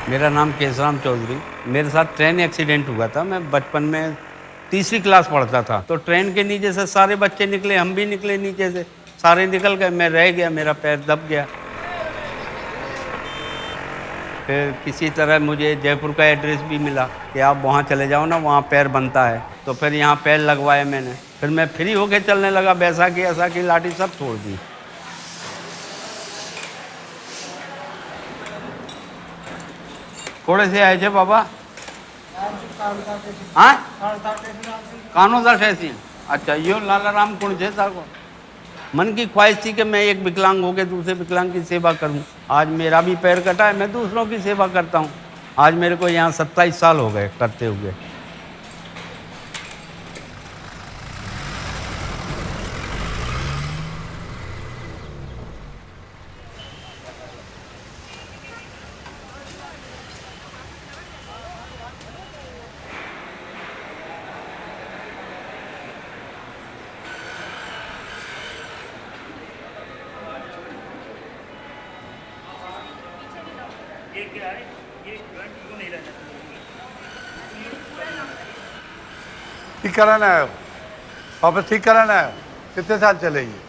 मेरा नाम केशराम चौधरी। मेरे साथ ट्रेन एक्सीडेंट हुआ था। मैं बचपन में तीसरी क्लास पढ़ता था, तो ट्रेन के नीचे से सारे बच्चे निकले, हम भी निकले नीचे से, सारे निकल गए, मैं रह गया, मेरा पैर दब गया। फिर किसी तरह मुझे जयपुर का एड्रेस भी मिला कि आप वहाँ चले जाओ ना, वहाँ पैर बनता है। तो फिर यहाँ पैर लगवाए मैंने, फिर मैं फ्री होके चलने लगा। बैसाखी ऐसाखी लाठी सब छोड़ दी। थोड़े से आए थे बाबा। हाँ, कानो था ऐसी। अच्छा, यो लाला राम कौन थे साको। मन की ख्वाहिश थी कि मैं एक विकलांग होकर दूसरे विकलांग की सेवा करूं। आज मेरा भी पैर कटा है, मैं दूसरों की सेवा करता हूं। आज मेरे को यहाँ 27 साल हो गए करते हुए। ठीक कराना है, वापस ठीक कराना है। कितने साल चले ये?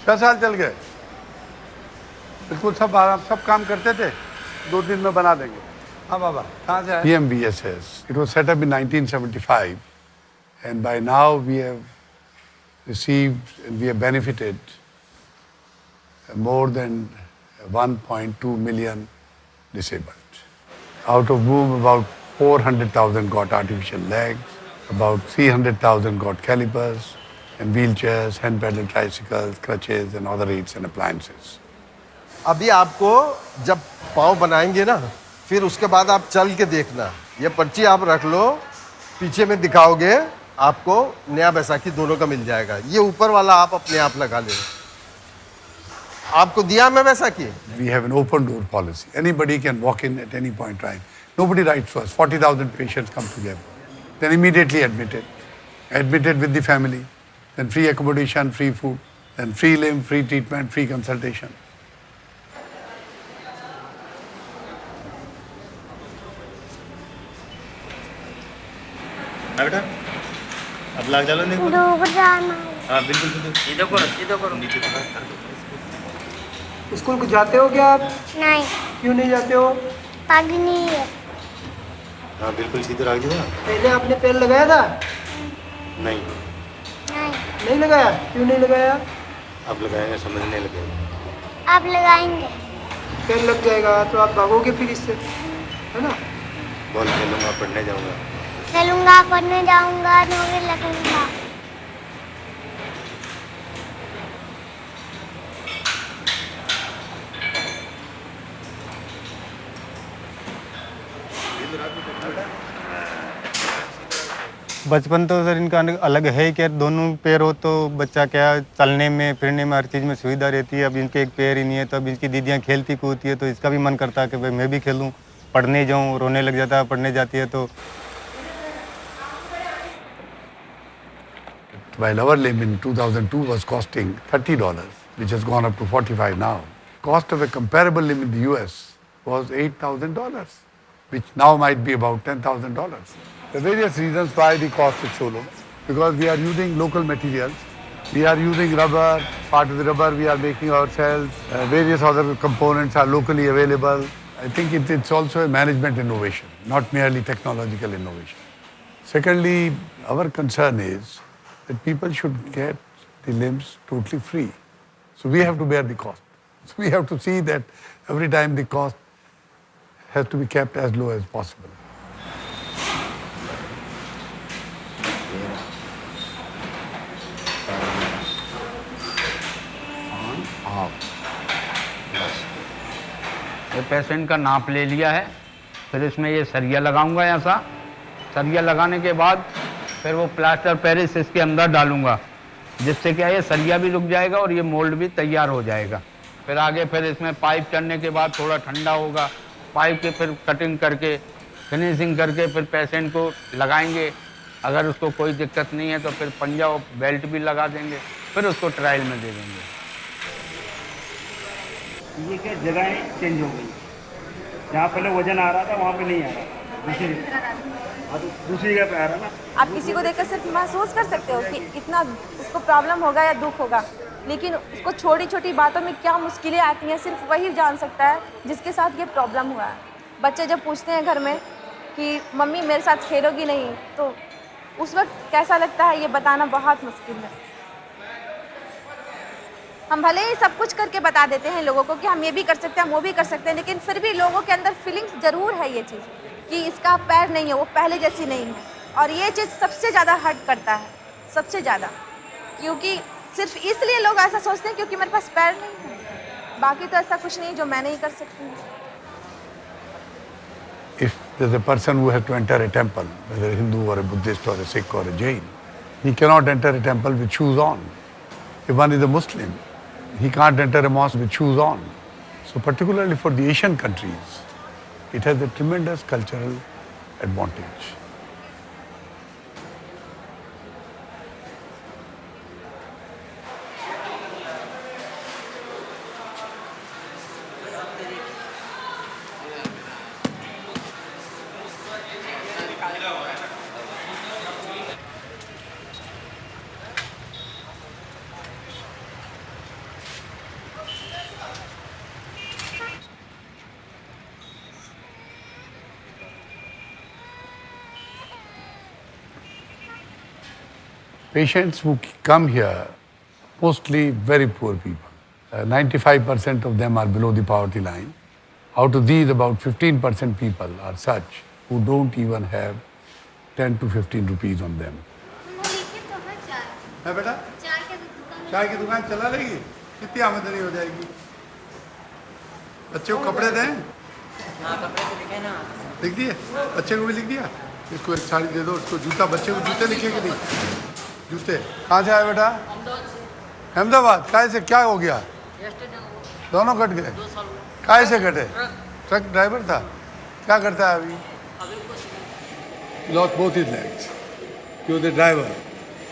6 साल चल गए। बिल्कुल सब आराम, सब काम करते थे, 2 दिन में बना देंगे। हाँ बाबा, कहाँ से आए? PMVSS. It was set up in 1975, and by now we have received and we have benefited more than 1.2 million disabled. Out of whom about 400,000 got artificial legs, about 300,000 got calipers and wheelchairs, hand pedal tricycles, crutches and other aids and appliances. अभी आपको जब पाँव बनाएंगे ना, फिर उसके बाद आप चल के देखना। ये पर्ची आप रख लो, पीछे में दिखाओगे, आपको नया बैसाखी दोनों का मिल जाएगा। ये ऊपर वाला आप अपने आप लगा ले। आपको दिया मैं Baisakhi? We have an open door policy. Anybody can walk in at any point, right? Nobody writes to us. 40,000 patients come together. Then immediately admitted with the family, then free accommodation, free food, then free limb, free treatment, free consultation. बेटा अब लाग जालो नहीं डूब जाना। हाँ बिल्कुल बिल्कुल सीधे करो नीचे स्कूल को जाते हो क्या आप? नहीं, क्यों नहीं जाते हो? पग नहीं है। हाँ बिल्कुल सीधे रख दिया। पहले आपने पेड़ लगाया था? नहीं नहीं, नहीं लगाया? क्यों नहीं लगाया? अब लगाएंगे, समझ नहीं लगेगा। अब लगाएंगे। पेड़ लग जाएगा तो आप भागोगे फिर इससे, है ना? बॉल खेलूंगा, पढ़ने जाऊंगा। चलूंगा, पढ़ने जाऊंगा, नौकरी लगूंगा। बचपन तो सर इनका अलग है कि दोनों पैर हो तो बच्चा क्या चलने में फिरने में हर चीज़ में सुविधा रहती है। अब इनके एक पैर ही नहीं है, तो अब इनकी दीदियाँ खेलती कूदती है, तो इसका भी मन करता है कि भाई मैं भी खेलूं, पढ़ने जाऊं। रोने लग जाता है पढ़ने जाती है तो। While our limb in 2002 was costing $30, which has gone up to $45 now. Cost of a comparable limb in the US was $8,000, which now might be about $10,000. There are various reasons why the cost is so low. Because we are using local materials. We are using rubber. Part of the rubber we are making ourselves. Various other components are locally available. I think it's also a management innovation, not merely technological innovation. Secondly, our concern is that people should get the limbs totally free. So we have to bear the cost. So we have to see that every time the cost has to be kept as low as possible. ये patient का नाप ले लिया है। फिर इसमें ये सरिया लगाऊंगा। ऐसा सरिया लगाने के बाद फिर वो प्लास्टर पेरिस इसके अंदर डालूंगा, जिससे क्या ये सरिया भी रुक जाएगा और ये मोल्ड भी तैयार हो जाएगा। फिर आगे फिर इसमें पाइप चढ़ने के बाद थोड़ा ठंडा होगा, पाइप के फिर कटिंग करके फिनिशिंग करके फिर पेशेंट को लगाएंगे। अगर उसको कोई दिक्कत नहीं है तो फिर पंजा और बेल्ट भी लगा देंगे, फिर उसको ट्रायल में दे देंगे। ये क्या जगहें चेंज हो गई। जहाँ पहले वजन आ रहा था वहाँ पे नहीं आ रहा दूसरी हाँ तो दूसरी जगह पे आ रहा ना। आप किसी को देखकर सिर्फ महसूस कर सकते हो कि इतना उसको प्रॉब्लम होगा या दुख होगा, लेकिन उसको छोटी छोटी बातों में क्या मुश्किलें आती हैं सिर्फ वही जान सकता है जिसके साथ ये प्रॉब्लम हुआ है। बच्चे जब पूछते हैं घर में कि मम्मी मेरे साथ खेलोगी नहीं, तो उस वक्त कैसा लगता है ये बताना बहुत मुश्किल है। हम भले ही सब कुछ करके बता देते हैं लोगों को कि हम ये भी कर सकते हैं, वो भी कर सकते हैं, लेकिन फिर भी लोगों के अंदर फीलिंग्स ज़रूर है ये चीज़ कि इसका पैर नहीं है, वो पहले जैसी नहीं है। और ये चीज़ सबसे ज़्यादा हर्ट करता है, सबसे ज़्यादा, क्योंकि सिर्फ इसलिए लोग ऐसा सोचते हैं क्योंकि मेरे पास पैर नहीं है, बाकी तो ऐसा कुछ नहीं जो मैं नहीं कर सकती हूँ। If there's a person who has to enter a temple, whether a Hindu or a Buddhist or a Sikh or a Jain, he cannot enter a temple with shoes on. If one is a Muslim, he can't enter a mosque with shoes on. So particularly for the Asian countries, it has a tremendous cultural advantage. Patients who come here, mostly very poor people. 95% of them are below the poverty line. Out of these, about 15% people are such who don't even have 10 to 15 rupees on them. है बेटा चाय की दुकान चला लेगी, कितनी आमदनी हो जाएगी? बच्चे को कपड़े दें? कपड़े तो लिखे ना, लिख दिए, बच्चे को भी लिख दिया। इसको एक साड़ी दे दो, उसको जूता, बच्चे को जूते लिखे कि नहीं? जूते कहाँ से आए बेटा? अहमदाबाद। काय से क्या हो गया? दोनों कट गए। काय से कटे? ट्रक ड्राइवर था। क्या करता है अभी? Lost both his legs. He was a driver.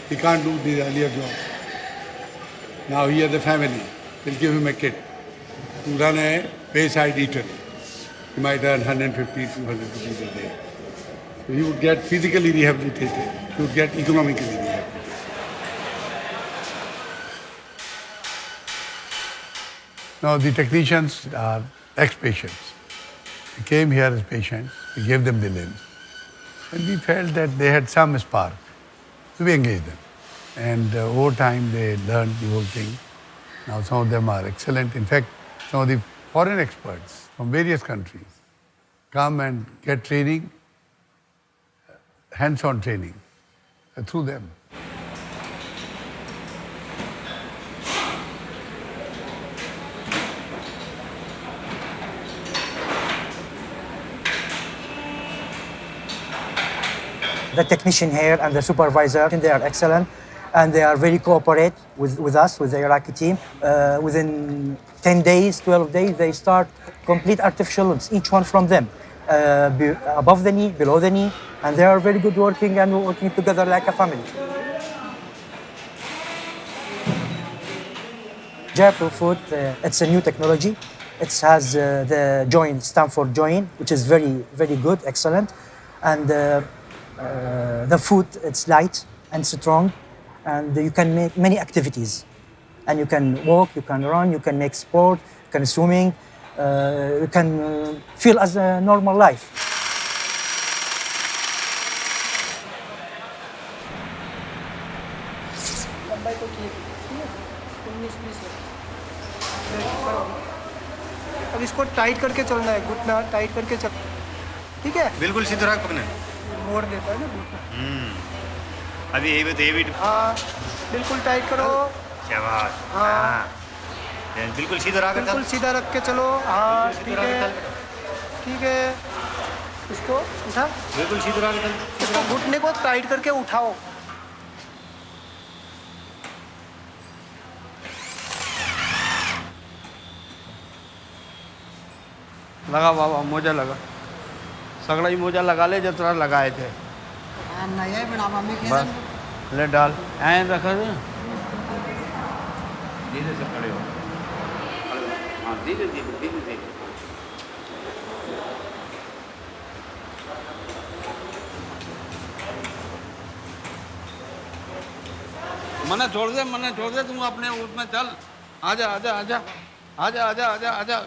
He can't do the earlier job. Now he has a family. They'll give him a kit to run a wayside eatery. He might earn 150, 200 rupees a day. So he would get physically rehabilitated. He would get economically rehabilitated. Now the technicians are ex-patients. They came here as patients. We gave them the limbs. And we felt that they had some spark. So we engaged them. And over time they learned the whole thing. Now some of them are excellent. In fact, some of the foreign experts from various countries come and get training, hands-on training through them. The technician here and the supervisor, they are excellent and they are very cooperate with us, with the Iraqi team. Within 10 days, 12 days, they start complete artificial limbs, each one from them, above the knee, below the knee, and they are very good working and working together like a family. Jaipur Foot, it's a new technology. It has the joint, Stanford joint, which is very, very good, excellent. And the foot, it's light and strong, and you can make many activities. And you can walk, you can run, you can make sport, you can swimming, you can feel as a normal life. अब इसको tight करके चलना है, घुटना tight करके चल, ठीक है? बिल्कुल सीधा रख पकड़ना। मोड़ देता है ना घुटना। अभी ये भी हाँ, बिल्कुल टाइट करो। शाबाश। हाँ, बिल्कुल सीधा रख। बिल्कुल सीधा रख के चलो। हाँ, ठीक है, ठीक है। इसको उठा। बिल्कुल सीधा रख। इसको घुटने को टाइट करके उठाओ। लगा बाबा, मोजा लगा, सगड़ा ही मोजा लगा ले जब तरह लगाए थे। बस ले डाल, ऐ रखा दे। धीरे से खड़े हो। हाँ, धीरे धीरे धीरे धीरे। मने छोड़ दे, तुम अपने उसमें चल। आजा आजा आजा आजा आजा आजा आजा,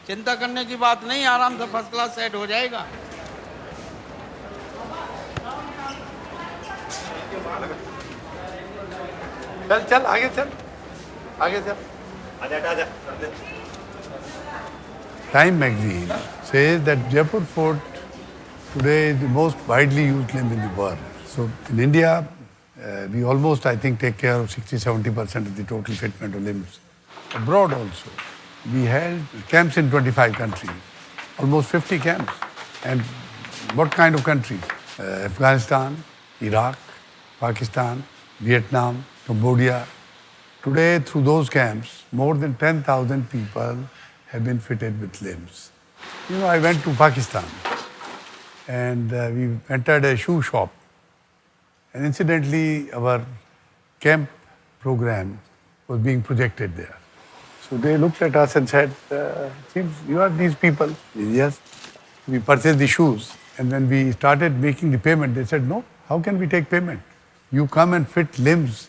चिंता करने की बात नहीं, आराम से फर्स्ट क्लास सेट हो जाएगा। चल चल आगे चल, आगे चल। आजा। Time magazine says that Jaipur Fort today is the most widely used limb in the world. So in India, we almost, I think, take care of 60-70% of the total fitment of limbs. Abroad also, we held camps in 25 countries, almost 50 camps. And what kind of countries? Afghanistan, Iraq, Pakistan, Vietnam, Cambodia. Today, through those camps, more than 10,000 people have been fitted with limbs. You know, I went to Pakistan and we entered a shoe shop. And incidentally, our camp program was being projected there. So they looked at us and said, seems you are these people. Yes. We purchased the shoes. And when we started making the payment, they said, no, how can we take payment? You come and fit limbs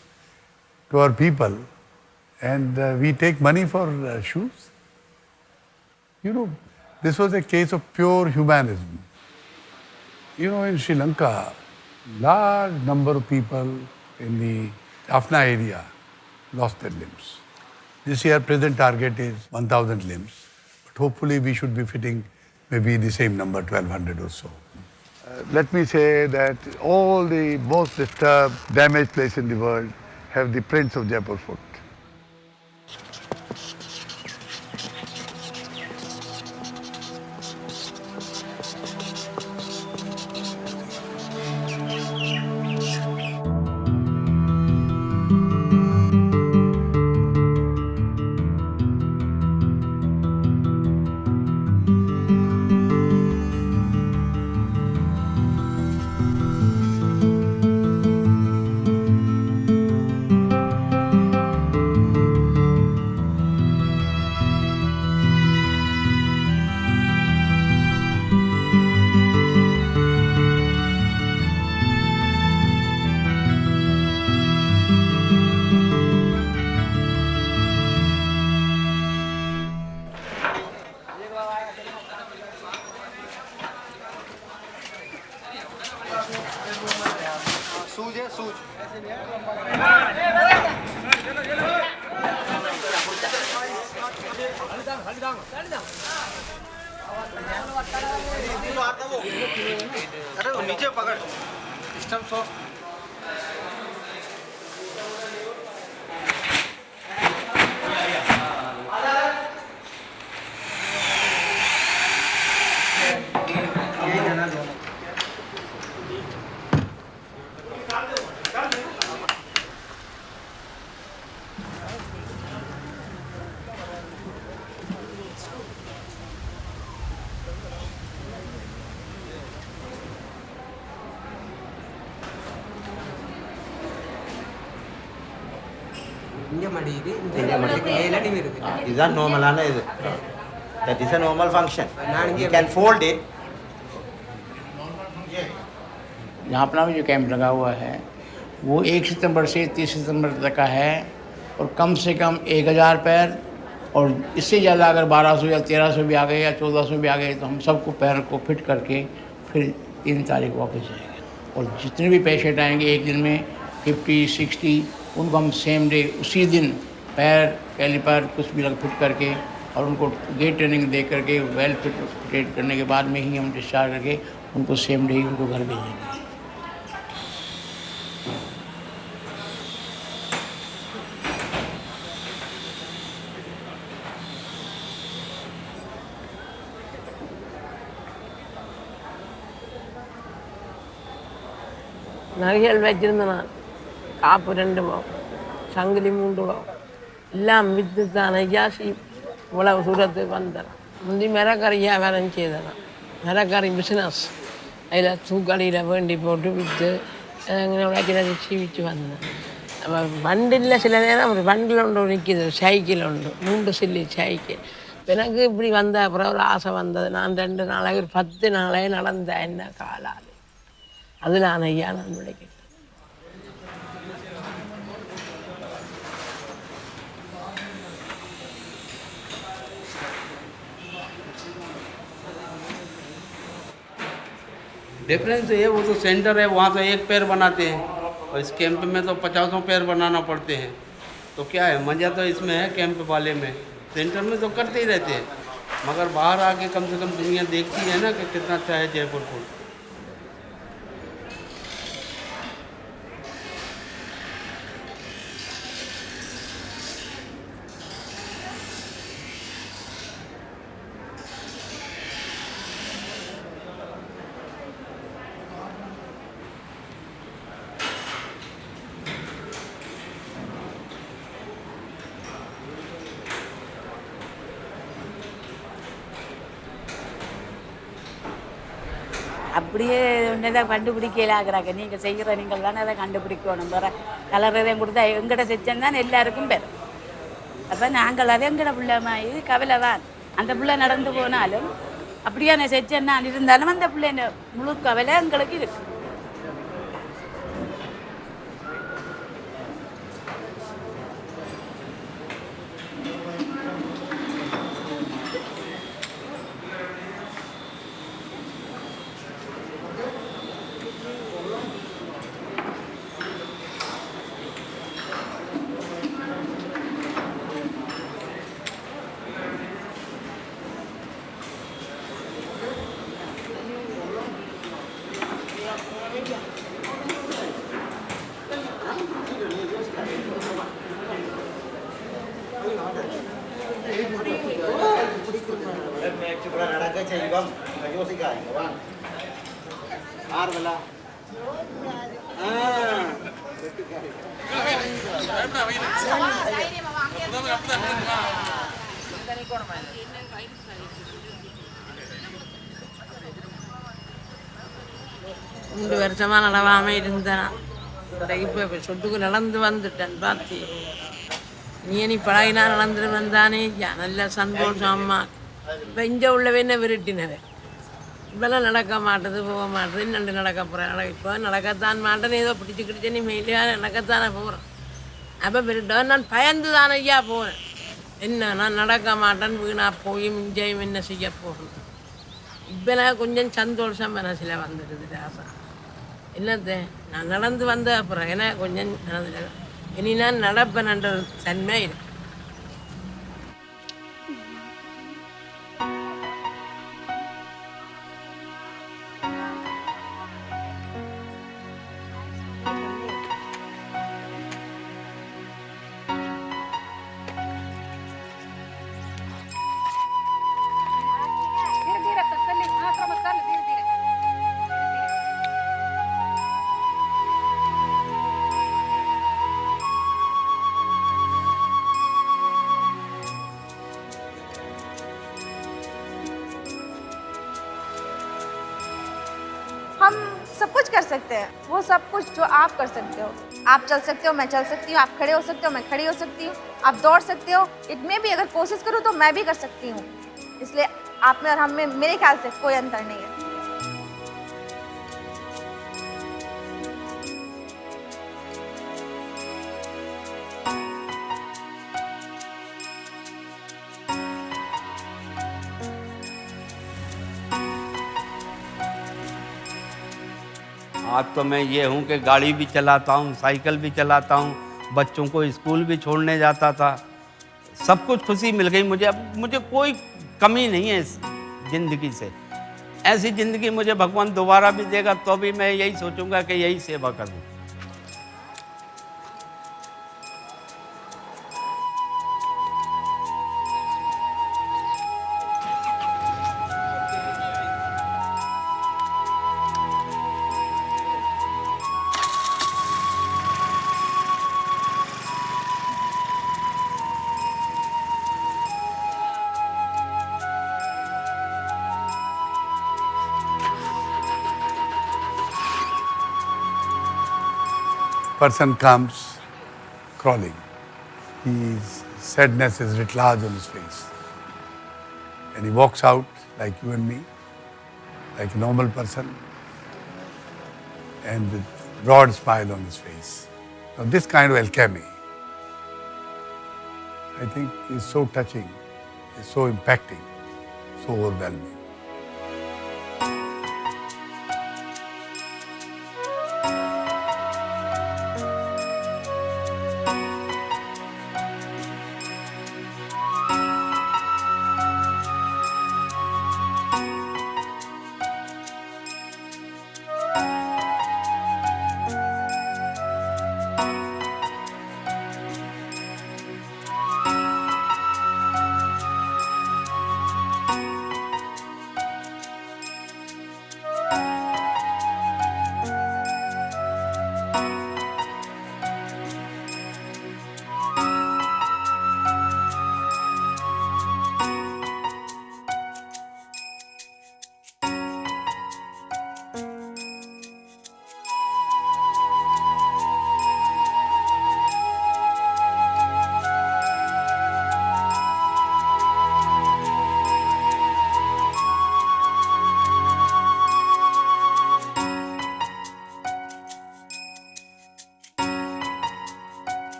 to our people and we take money for shoes. You know, this was a case of pure humanism. You know, in Sri Lanka, large number of people in the Jaffna area lost their limbs. This year, present target is 1,000 limbs. But hopefully, we should be fitting maybe the same number, 1,200 or so. Let me say that all the most disturbed, damaged places in the world have the prints of Jaipur Fort. नीचे पकड़ system so இதுதான் நார்மலான இது. That is a normal function. You can fold it. Jaffna में जो camp लगा हुआ है वो 1 सितंबर से 30 सितंबर तक का है और कम से कम 1000 पैर और इससे ज़्यादा अगर 1200 या 1300 भी आ गए या 1400 भी आ गए तो हम सबको पैर को फिट करके फिर 3 तारीख वापस जाएंगे। और जितने भी पेशेंट आएंगे एक दिन में 50-60 उनको हम सेम डे उसी दिन पैर कैलिपर कुछ भी लग फिट करके और उनको गेट ट्रेनिंग दे करके वेल फिटेड करने के बाद में ही हम डिस्चार्ज करके उनको सेम डे ही उनको घर भेजेंगे। நகைகள் வச்சிருந்தேன் நான், காப்பு 2 பவுன், சங்கிலி 3 பவுன், எல்லாம் விற்று தான் ஐயாசி இவ்வளவு தூரத்துக்கு வந்தேன். முந்தி மிரக்கறி வியாபாரம் செய்தேன், மிரக்கறி பிஸ்னஸ். அதில் தூக்கடியில் வேண்டி போட்டு விற்று உழைக்கிற சீவிச்சு வந்தேன். அப்போ வண்டில் சில நேரம் ஒரு வண்டில் ஒன்று நிற்கிது, சைக்கிள் உண்டு, 3 சில்லி சைக்கிள். எனக்கு இப்படி வந்த அப்புறம் ஒரு ஆசை வந்தது. நான் 2 நாளாக ஒரு 10 நாளாக நடந்தேன் என்ன காலால். அதில் ஐயா நான் விளைக்கிட்டேன். डिफरेंस ये वो तो सेंटर है, वहाँ तो एक पैर बनाते हैं और इस कैंप में तो 50 पैर बनाना पड़ते हैं। तो क्या है, मज़ा तो इसमें है कैंप वाले में। सेंटर में तो करते ही रहते हैं, मगर बाहर आके कम से कम दुनिया देखती है ना कि कितना अच्छा है जयपुर फूड। அப்படியே ஒன்றதை கண்டுபிடிக்கலாகிறாங்க. நீங்கள் செய்கிற நீங்கள் தானே அதை கண்டுபிடிக்கணும். வேறு கலர் எதையும் கொடுத்தா எங்கட செஞ்சம் தான் எல்லாருக்கும் பெறும். அப்போ நாங்கள் அதை எங்கட பிள்ளை இது கவலை தான். அந்த பிள்ளை நடந்து போனாலும் அப்படியே நான் செஞ்சேன் நான் இருந்தாலும் அந்த பிள்ளை முழு கவலை எங்களுக்கு இருக்கு. ரெண்டு வருஷமாக நடவாமல் இருந்தேன். இப்போ சொட்டுக்கு நடந்து வந்துட்டேன். பார்த்து நீ பழகினா நடந்துட்டு வந்தானே நல்ல சந்தோஷம். அம்மா இப்போ இங்கே உள்ளவே என்ன விரட்டினவே இப்போல்லாம் நடக்க மாட்டேது, போக மாட்டேது. இன்னண்டு நடக்க போகிறேன். இப்போ நடக்கத்தான் மாட்டேன்னு ஏதோ பிடிச்சிக்கிட்டு நீ மெயிலியாக நடக்கத்தானே போகிறேன். அப்போ விரட்டவன் நான் பயந்து தானே ஐயா போகிறேன். என்ன நான் நடக்க மாட்டேன்னு வீணா போய் மிஞ்சையும் என்ன செய்ய போகணும். இப்போ நான் கொஞ்சம் சந்தோஷம் மனசில் வந்துடுது ஆசை. என்னத்தை நான் நடந்து வந்த அப்புறம் ஏன்னா கொஞ்சம் இனி நான் நடப்பேன்ன்ற தன்மை இருக்கு. हम सब कुछ कर सकते हैं, वो सब कुछ जो आप कर सकते हो। आप चल सकते हो, मैं चल सकती हूँ। आप खड़े हो सकते हो, मैं खड़ी हो सकती हूँ। आप दौड़ सकते हो। इनमें भी अगर कोशिश करूँ तो मैं भी कर सकती हूँ। इसलिए आप में और हम में मेरे ख्याल से कोई अंतर नहीं है। आज तो मैं ये हूँ कि गाड़ी भी चलाता हूँ, साइकिल भी चलाता हूँ, बच्चों को स्कूल भी छोड़ने जाता था। सब कुछ खुशी मिल गई मुझे। अब मुझे कोई कमी नहीं है इस ज़िंदगी से। ऐसी ज़िंदगी मुझे भगवान दोबारा भी देगा तो भी मैं यही सोचूंगा कि यही सेवा करूँ। Person comes crawling. His sadness is writ large on his face. And he walks out like you and me, like a normal person, and with broad smile on his face. Now this kind of alchemy, I think, is so touching, is so impacting, so overwhelming.